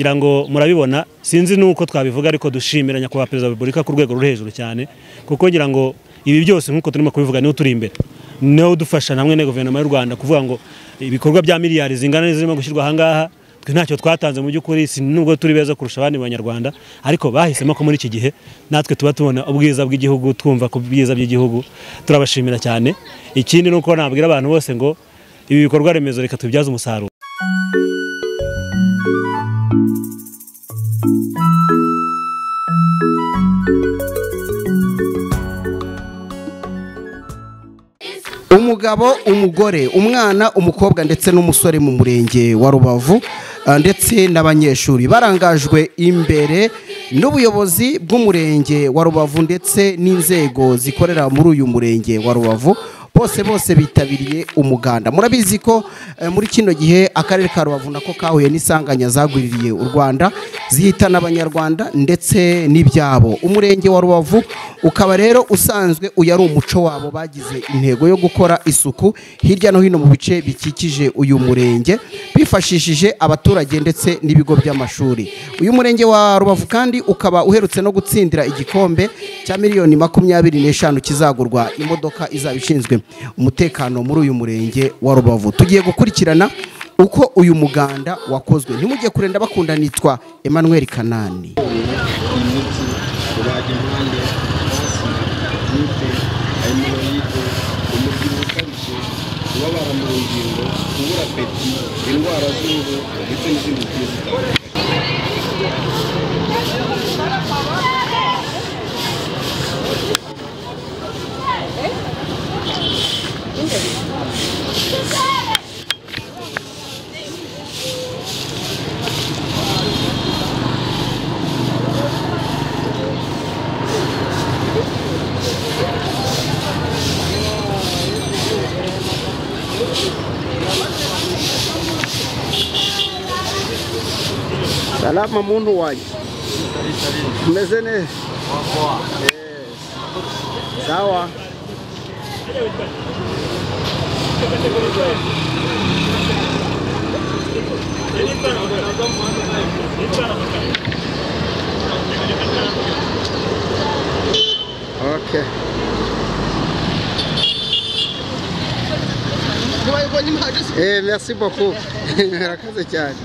ngira ngo murabibona sinzi nuko twabivuga ariko dushimira nyakubahwa perezida wa Repubulika ku rwego ruri hejuru cyane kuko ngira ngo ibi byose nkuko turimo kubivuga niho turi imbere niho dufasha namwe ne guverinoma y'u Rwanda kuvuga ngo ibikorwa bya miliyari zingana zirimo gushyirwa ahangaha twe ntacyo twatanze mu by'ukuri nubwo turi beza kurusha abandi banyarwanda ariko bahisemo ko muri iki gihe natwe tuba tubona ubwiza bw'igihugu twumva ku bwiza by'igihugu turabashimira cyane ikindi nuko nabwira abantu bose ngo ibi bikorwa remezo reka tubyaze umusaruro. Umugabo, umugore, umwana, umukobwa ndetse n'umusore mu murenge wa Rubavu ndetse n'abanyeshuri barangajwe imbere n'ubuyobozi bw'umurenge wa Rubavu ndetse n'inzego zikorera muri uyu murenge wa Rubavu bose bitabiriye umuganda. Murabizi ko muri kino gihe akarere ka Rubavu nako kahuye n'isanganya zagwiririye u Rwanda zihitana abanyarwanda ndetse n'ibyabo. Umurenge wa Rubavu ukaba rero usanzwe uyari umuco wabo bagize intego yo gukora isuku hirya no hino mu bice bikikije uyu murenge bifashishije abaturage ndetse n'ibigo by'amashuri. Uyu murenge wa Rubavu kandi ukaba uherutse no gutsindira igikombe cya miliyoni 25 kizagurwa imodoka izabishinzwe umutekano muri uyu murenge wa Rubavu. Tugiye gukurikirana uko uyu muganda wakozwe. Ntimujye kurenda bakunda nitwa Emmanuel Kanani. Salama muntu wanjye. Umeze neza? Sawa. Okay. Merci beaucoup. Murakoze cyane.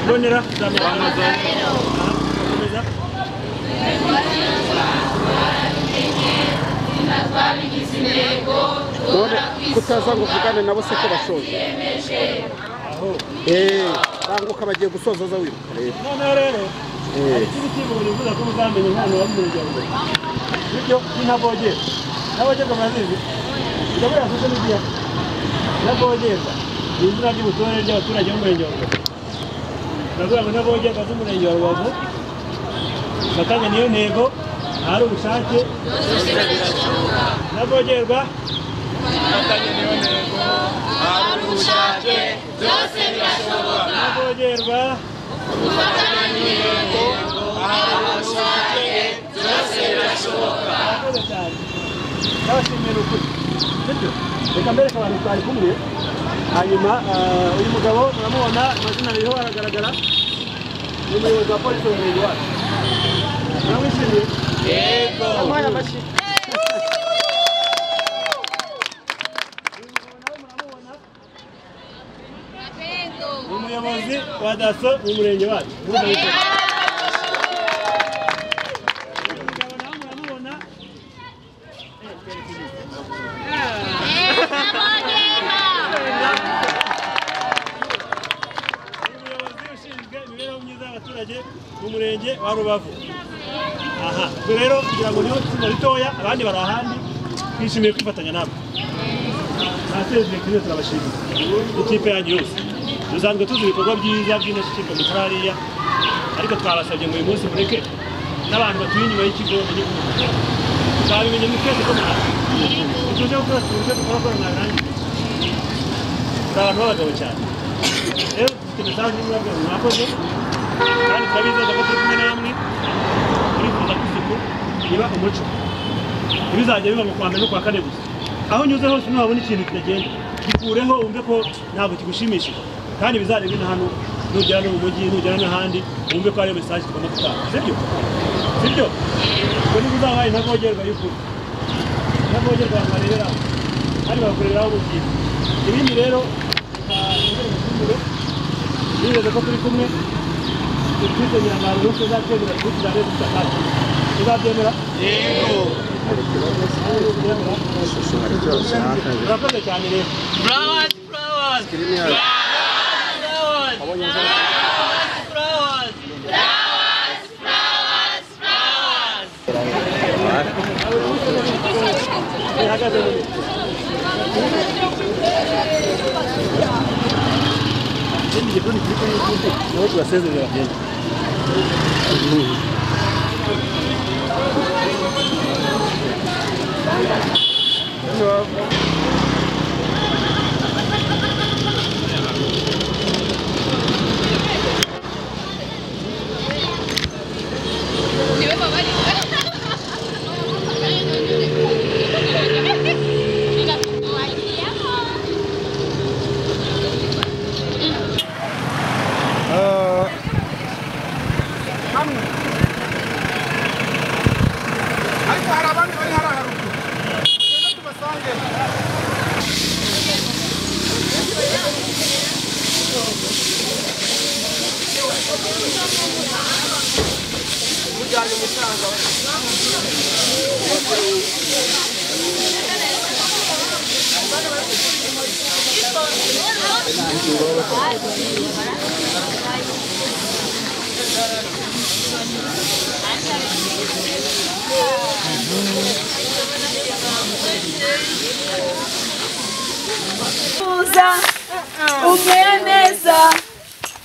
Bonera, kutaza ngo vugane nabo se ko bashoje. Banguka bagiye gusoza za wiruka rero. None rero. Iki kivuga bivuga ko muzamenye hano wamurenge. Bityo inabogera. Nabogera amazizi. Ndabura afite n'igihe. Nabogera. Izina ry'ubutore ry'abaturage b'umurenge wa Rubavu. Ndavuga ngo nabogera z'umurenge wa Rubavu. Batanga niyo ntego ari ubushake. Nabogerwa batanga niyo ntego ari ubushake zose birashoboka. Nabogerwa batanga niyo ntego ari ubushake zose birashoboka. Ndabashimira ukuri. Reka mbere abantu twari kumwe hanyuma uyu mugabo muramubona amazina ariho aragaragara ni umuyobozi wa polisi w'umurenge wacu. Namwishimiye? Yego. Amaya amashi. badaso mu murenge wacu mu murenge wa Rubavu. Aha, rero kugira ngo niho tuma ritoya abandi bari ahandi twishimiye kwifatanya nabo. Nateze kuri turabashimira. Ikipe yanyu yose. Dusanzwe tuzi ibikorwa byiza by'indashyikirwa mu hariya. Ariko twabasabye ngo uyu munsi mureke n'abantu batuye inyuma y'ikigo n'igihugu. Twabimenye mu kwezi ko mwana. Tuje gukora dukora mwarangi. Abantu b'abagabo cyane. Rero dufite message y'umwabwa mwakoze. Kandi turabizaza ko turi kumwe namwe turifuza ko isuku iba umuco ibizajya biba mu kwa mbere no kwa kane gusa aho unyuze hose ntuhabona ikintu kitagenda gikureho wumve ko ntabwo kigushimishije kandi bizarebe na hano nugera no mu mujyi nugera n'ahandi wumve ko ariyo message tugomba gutanga sibyo ngo niba uzabaye ntagogerwa y'ukuri ntagogerwa abantu barebera kandi bagakoreraho mu byiza ibindi rero nizeze ko turi kumwe twizanira abantu bose uzategura kugira ngo tutakate uzabyemera yego urakoze cyane rero flowers umeye neza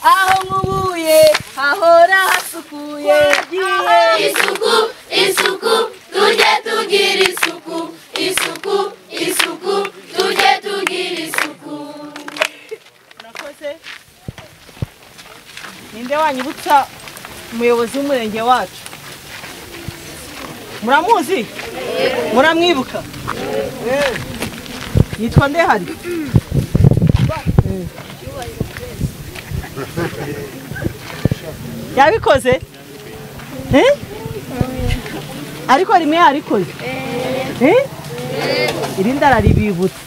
aho nkubuye hahora hasukuye isuku tujye tugira isuku tujye tugira isuku. Nakoze ninde wanyibutsa umuyobozi w'umurenge wacu muramuzi muramwibuka yitwa Ndehari yabikoze ariko rimwe yarikoze irindi araribibutsa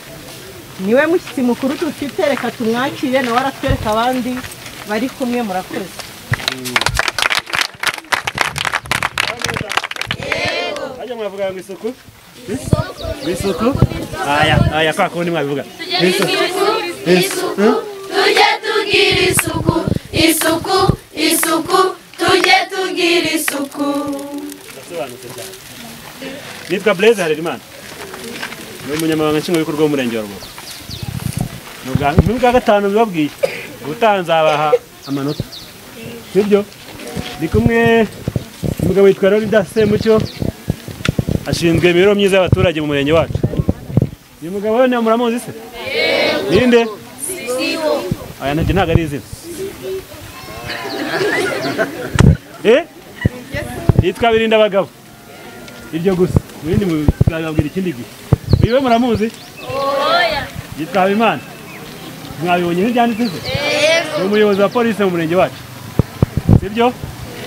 niwe mushyitsi mukuru dufite reka tumwakire nawe aratwereka abandi bari kumwe murakoze ajya mwavuga ngo isuku aya kwa kundi mwabivuga isuku tujye tugira isuku tujye tugira isuku. Nitwa Blaise Harerimana ni umunyamabanga nshingwabikorwa w'umurenge wa Rubavu n'ubwa gatanu bibabwiye ubutaha nzabaha amanota sibyo ndi kumwe umugabo witwa Leonidas Semucyo ashinzwe imibereho myiza y'abaturage mu murenge wacu uyu mugabo we muramuzi se ninde aya ntabwo ari izina yitwa Birinda abagabo iryo gusa ibindi mubabwira ikindi gihe uyu muramuzi yitwa Habimana mwabibonye ntibyanditse se ni umuyobozi wa polisi mu murenge wacu sibyo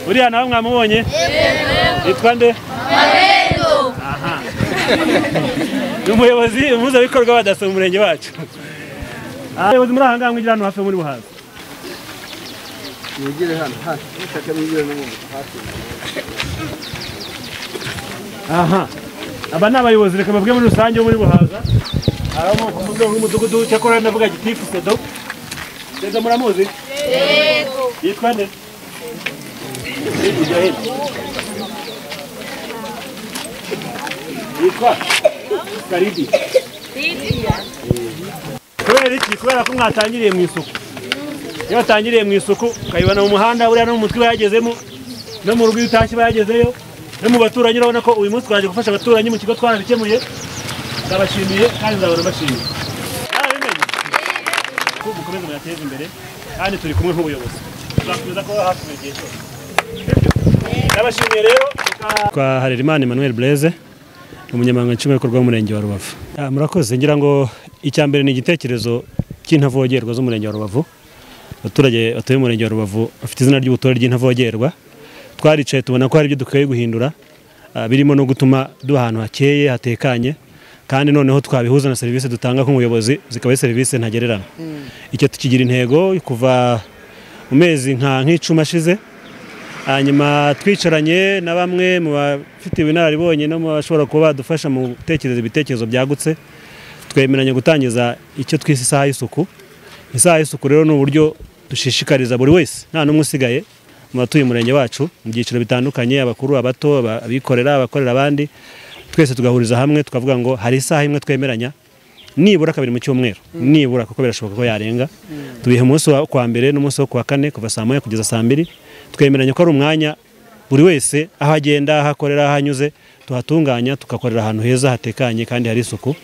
uriya nawe mwamubonye yitwa nde aha ni umuyobozi umuhuzabikorwa wa daso mu murenge wacu abayobozi muri aha ngaha mwigira hano hafi muri Buhaza yegere hano ushaka n'ibyo no hasi. Aha, aba ni abayobozi reka bavuge muri rusange muri buhaza. Aramo ku muryango w'umudugudu cyakora ndavuga gitifuza do. Ndeza muramuzi? Yego. Yitwa nde? Yitwa Kandi. Kubera iki? Kubera ko mwatangiriye mu isuku. Iyo watangiriye mu isuku ukayibana mu muhanda uriya no mu mutwe yagezemo no mu rugo utashye bayagezeyo no mu baturanyi urabona ko uyu munsi twaje gufasha abaturanyi mu kigo twarabikemuye. Ndabashimiye kandi nzabona bashimiye. Ko mukomeze muyateze imbere kandi turi kumwe nk'ubuyobozi. Tuzakomeza ko hafi mu gihe cyose. Ndabashimiye rero kwa Harerimana Emmanuel Blaise umunyamabanga nshingwabikorwa w'umurenge wa Rubavu. Murakoze ngira ngo icyambere ni igitekerezo cy'intavogerwa z'umurenge wa Rubavu. Abaturage batuye mu murenge wa Rubavu bafite izina ry'ubutore ry'intavogerwa. Twaricaye tubona ko hari ibyo dukwiye guhindura birimo no gutuma duha ahantu hakeye hatekanye kandi noneho twabihuza na serivisi dutanga nk'umuyobozi zikaba ari serivisi ntagererana. Icyo tukigira intego kuva mu mezi nk'icumi ashize. Hanyuma twicaranye na bamwe mu bafite ibinararibonye no mu bashobora kuba badufasha mu gutekereza ibitekerezo byagutse twemeranya gutangiza icyo twise isaha y'isuku. Isaha y'isuku rero ni uburyo dushishikariza buri wese nta n'umwe usigaye mu batuye umurenge wacu mu byiciro bitandukanye abakuru abato abikorera abakorera abandi twese tugahuriza hamwe tukavuga ngo hari isaha imwe twemeranya nibura kabiri mu cyumweru nibura kuko birashoboka ko yarenga tubihe umunsi wa kwa mbere n'umunsi wo kwa kane kuva saa 1 kugeza saa 2 twemeranya ko ari umwanya buri wese aho agenda aho akorera aho anyuze tuhatunganya tugakorera ahantu heza hatekanye kandi hari isuku.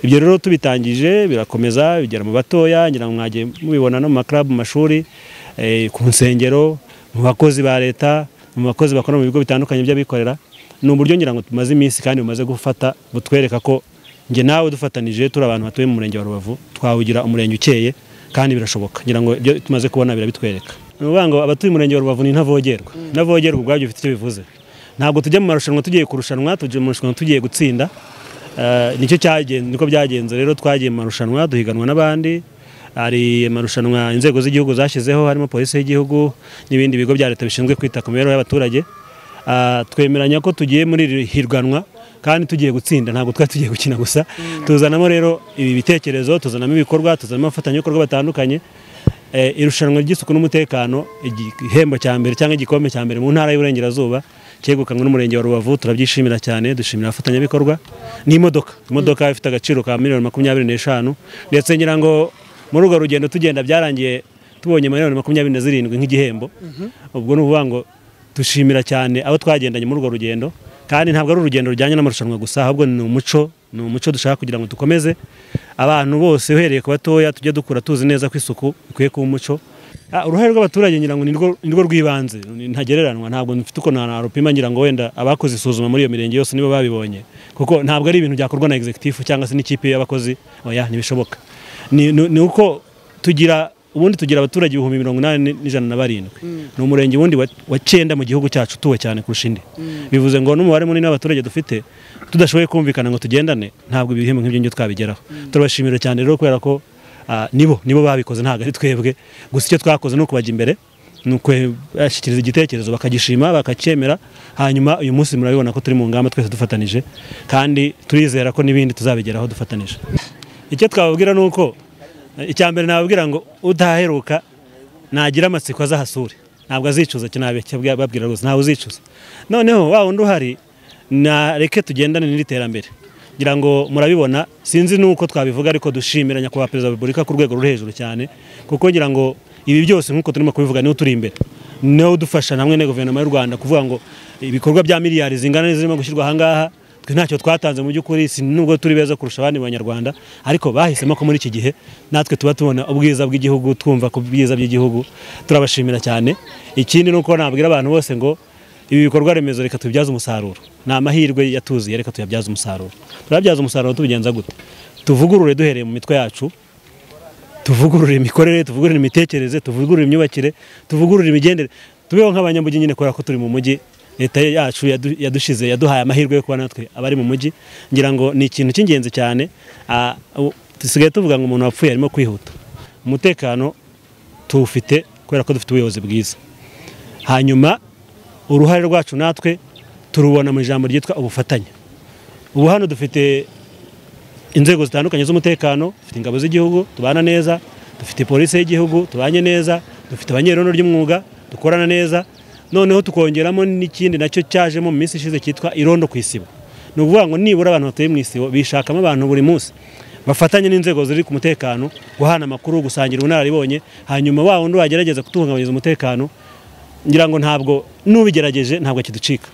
Ibyo rero tubitangije birakomeza bigera mu batoya ngira ngo mwagiye mubibona no mu club mu mashuri ku nsengero mu bakozi ba leta mu bakozi bakora mu bigo bitandukanye by'abikorera. Ni uburyo ngira ngo tumaze iminsi kandi bumaze gufata butwereka ko nge nawe dufatanije turi abantu batuye mu murenge wa Rubavu twawugira umurenge ukeye kandi birashoboka ngira ngo ibyo tumaze kubona birabitwereka. Nubango abatuye mu murenge wa Rubavu ni ntavogerwa. Ntavogerwa ubwabyo bifite icyo bivuze. Ntabwo tujya mu marushanwa tugiye kurushanwa tujye mu marushanwa tugiye gutsinda. Nicyo cyagenze niko byagenze rero twagiye mu marushanwa duhiganwa n'abandi. Hari marushanwa inzego z'igihugu zashizeho harimo polisi y'igihugu n'ibindi bigo bya leta bishinzwe kwita ku mibereho y'abaturage. Twemeranya ko tugiye muri hirwanwa kandi tugiye gutsinda ntabwo twari tugiye gukina gusa. Tuzanamo rero ibi bitekerezo tuzanamo ibikorwa tuzanamo abafatanyabikorwa batandukanye. Irushanwa ry'isuku n'umutekano igihembo cya mbere cyangwa igikombe cya mbere mu ntara y'Uburengerazuba cyegukanwe n'umurenge wa Rubavu turabyishimira cyane dushimira abafatanyabikorwa n'imodoka ifite agaciro ka $25,000 ndetse ngira ngo muri urwo rugendo tugenda byarangiye tubonye $27,000 nk'igihembo. Ubwo n'uvuga ngo dushimira cyane abo twagendanye muri urwo rugendo kandi ntabwo ari urugendo rujyanye n'amarushanwa gusa ahubwo ni umuco dushaka kugira ngo dukomeze abantu bose uhereye ku batoya tujye dukura tuzi neza ko isuku ikwiye kuba umuco. Uruhare rw'abaturage ngira ngo ni rwo rw'ibanze ntagereranwa ntabwo mfite uko narupima ngira ngo wenda abakoze isuzuma muri iyo mirenge yose nibo babibonye kuko ntabwo ari ibintu byakorwa na executive cyangwa se n'ikipe y'abakozi oya ntibishoboka. Ni uko tugira abaturage 87,107 ni umurenge wundi wa 9 mu gihugu cyacu tuwe cyane kurusha indi. Bivuze ngo n'umubare munini w'abaturage dufite tudashoboye kumvikana ngo tugendane ntabwo ibihembo nk'ibyo ngibyo twabigeraho. Turabashimira cyane rero kubera ko nibo babikoze ntabwo ari twebwe gusa icyo twakoze no kubajya imbere nuko yashikiriza igitekerezo bakagishima bakacyemera hanyuma uyu munsi murabibona ko turi mu ngamba twese dufatanije kandi turizera ko nibindi tuzabigeraho dufatanije. Icyo twababwira nuko icyambere nababwira ngo udaheruka nagira amatsiko azahasure ntabwo azicuza kinabye babwira rwose ntawe uzicuza. Noneho wa wundi uhari nareke tugendane n'iri terambere ngira ngo murabibona sinzi nuko twabivuga ariko dushimiranya kwa perezida wa Repubulika ku rwego ruri hejuru cyane kuko ngira ngo ibi byose nkuko turimo kubivuga niho turi imbere no dufasha namwe ne guverinoma y'u Rwanda kuvuga ngo ibikorwa bya miliyari zingana zirimo gushyirwa ahangaha twe ntacyo twatanze mu by'ukuri nubwo turi beza kurusha abandi banyarwanda ariko bahisemo ko muri iki gihe natwe tuba tubona ubwiza bw'igihugu twumva ku bwiza by'igihugu turabashimira cyane. Ikindi nuko nabwira abantu bose ngo ibi bikorwa remezo reka tubyaze umusaruro ni amahirwe yatuziye reka tuyabyaze umusaruro. Turabyaza umusaruro tubigenza gute? Tuvugurure duhereye mu mitwe yacu tuvugurure imikorere tuvugurure imitekerereze tuvugurure imyubakire tuvugurure imigendere tubeho nk'abanyamujyi nyine kubera ko turi mu mujyi leta yacu yadushize yaduhaye amahirwe yo kuba natwe abari mu mujyi ngira ngo ni ikintu cy'ingenzi cyane. Dusigaye tuvuga ngo umuntu wapfuye arimo kwihuta umutekano tuwufite kubera ko dufite ubuyobozi bwiza. Hanyuma uruhare rwacu natwe turubona mu ijambo ryitwa ubufatanye. Ubu hano dufite inzego zitandukanye z'umutekano, dufite ingabo z'igihugu tubana neza, dufite polisi y'igihugu tubanye neza, dufite abanyerondo ry'umwuga dukorana neza, noneho tukongeramo n'ikindi nacyo cyajemo mu minsi ishize cyitwa irondo ku isibo. Ni ukuvuga ngo nibura abantu batuye mu isibo bishakamo abantu buri munsi bafatanye n'inzego ziri ku mutekano, guhana amakuru, gusangira ubunararibonye, hanyuma wa wundi wagerageza kutuhungabanyiriza umutekano, ngira ngo ntabwo n'ubigerageje ntabwo kiducika.